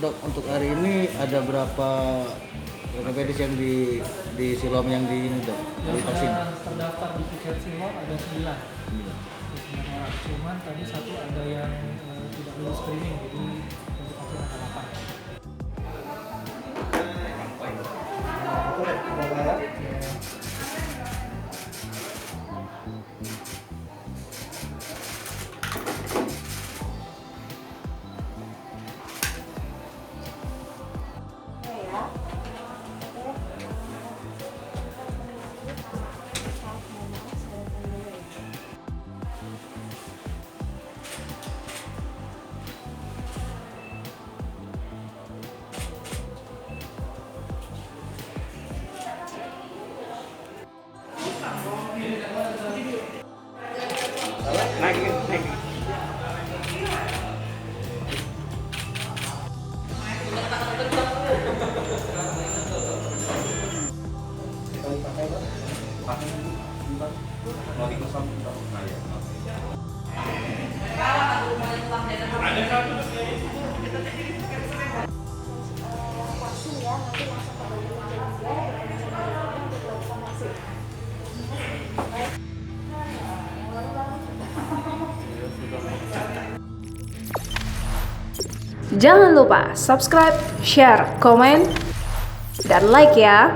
Dok, untuk hari ini ada berapa ortopedis yang di Siloam yang di ini dok? Yang Divaksin? sudah terdaftar di tiket Siloam ada 9. orang. Cuman tadi satu ada yang tidak lulus screening, jadi untuk vaksin ada 8. Naik. Vaksin ya, nanti langsung ke bagian jadinya untuk melakukan vaksin. Jangan lupa subscribe, share, komen, dan like ya.